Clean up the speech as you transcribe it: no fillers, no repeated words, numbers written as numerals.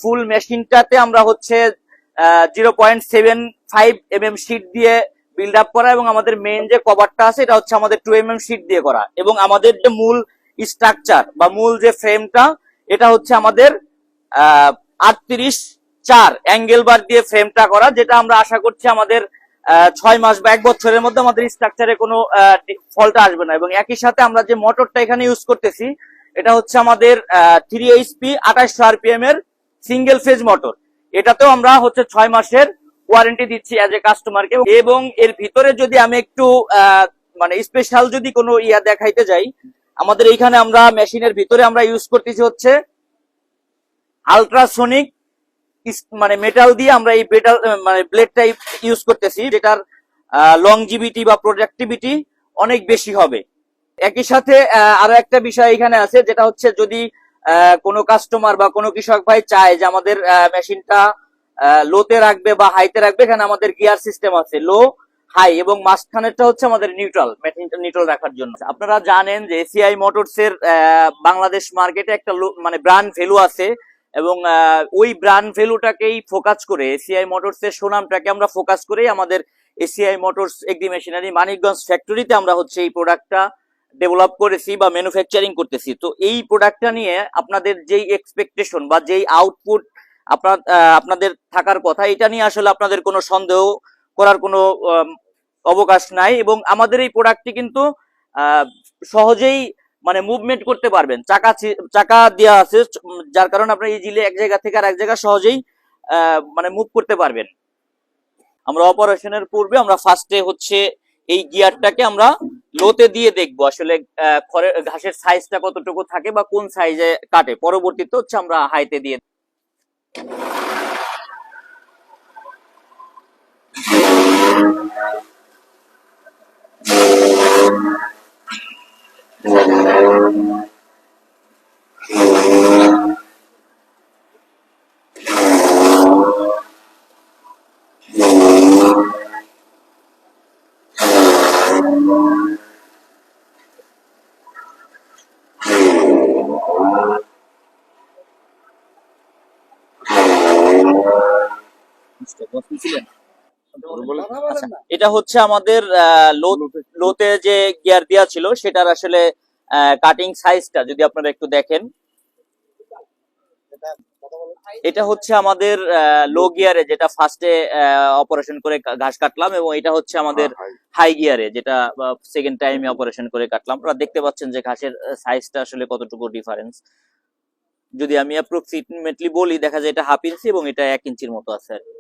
ফুল মেশিনটাতে আমরা হচ্ছে 0.75 mm sheet দিয়ে বিল্ড আপ করা, এবং আমাদের মেইন যে কভারটা আছে এটা হচ্ছে আমাদের 2 mm শীট দিয়ে করা, এবং আমাদের যে মূল স্ট্রাকচার বা মূল যে ফ্রেমটা এটা হচ্ছে আমাদের 38/4 অ্যাঙ্গেল বার দিয়ে ফ্রেমটা করা, যেটা আমরা আশা করছি আমাদের 6 মাস বা 1 বছরের মধ্যে আমাদের স্ট্রাকচারে কোনো ফল্ট আসবে না। এবং একই সাথে আমরা যে মোটরটা এখানে ইউজ করতেছি এটা হচ্ছে আমাদের 3 HP 2800 RPM এর সিঙ্গেল ফেজ মোটর। এটাতেও আমরা হচ্ছে 6 মাসের ওয়ারেন্টি দিচ্ছি অ্যাজ এ কাস্টমারকে। এবং এর ভিতরে যদি আমি একটু মানে স্পেশাল যদি কোনো দেখাইতে যাই, আমাদের এইখানে আমরা মেশিনের ভিতরে আমরা ইউজ করতেছি হচ্ছে আলট্রাসোনিক মানে মেটাল দিয়ে আমরা এই মানে ব্লেডটা ইউজ করতেছি, যেটার লংজিভিটি বা প্রোডাক্টিভিটি অনেক বেশি হবে। একই সাথে আরো একটা বিষয় এখানে আছে, যেটা হচ্ছে যদি কোনো কাস্টমার বা কোনো কৃষক ভাই চায় যে আমাদের মেশিনটা লোতে রাখবে বা হাইতে রাখবে, এখানে আমাদের গিয়ার সিস্টেম আছে লো, হাই, এবং মাঝখানেরটা হচ্ছে আমাদের নিউট্রাল, মেশিনটা নিউট্রাল রাখার জন্য। আপনারা জানেন যে এসিআই মোটরস এর বাংলাদেশ মার্কেটে একটা মানে ব্র্যান্ড ভ্যালু আছে, এবং ওই ব্র্যান্ড ভ্যালুটাকেই ফোকাস করে এসিআই মোটরস এর সুনামটাকে আমরা ফোকাস করেই আমাদের ACI motors agri machinery Manikganj ফ্যাক্টরিতে আমরা হচ্ছে এই প্রোডাক্টটা ডেভেলপ করেছি বা ম্যানুফ্যাকচারিং করতেছি। তো এই প্রোডাক্টটা নিয়ে আপনাদের যেই এক্সপেকটেশন বা যেই আউটপুট আপনাদের থাকার কথা, এটা নিয়ে আসলে আপনাদের কোনো সন্দেহ করার কোনো অবকাশ নাই। এবং আমাদের এই প্রোডাক্টটি কিন্তু সহজেই মানে মুভমেন্ট করতে পারবেন, চাকা দেওয়া আছে, যার কারণে আপনারা ইজিলি এক জায়গা থেকে আর এক জায়গা সহজেই মানে মুভ করতে পারবেন। আমরা অপারেশনের পূর্বে আমরা ফার্স্টে হচ্ছে এই গিয়ারটাকে আমরা লোতে দিয়ে দেখবো আসলে ঘাসের সাইজটা কতটুকু থাকে বা কোন সাইজে কাটে, পরবর্তীতে হচ্ছে আমরা হাইতে দিয়ে এটা হচ্ছে আমাদের লোতে যে গিয়ার দেওয়া ছিল সেটার আসলে কাটিং সাইজটা যদি আপনারা একটু দেখেন, এটা হচ্ছে আমাদের লো গিয়ারে যেটা ফার্স্টে অপারেশন করে ঘাস কাটলাম, এবং এটা হচ্ছে আমাদের হাই গিয়ারে যেটা সেকেন্ড টাইমে অপারেশন করে কাটলাম। আপনারা দেখতে পাচ্ছেন যে ঘাসের সাইজটা আসলে কতটুকু ডিফারেন্স। যদি আমি অ্যাপ্রক্সিমেটলি বলি দেখা যায় এটা 1/2 ইঞ্চি এবং এটা 1 ইঞ্চির মতো আছে আর কি।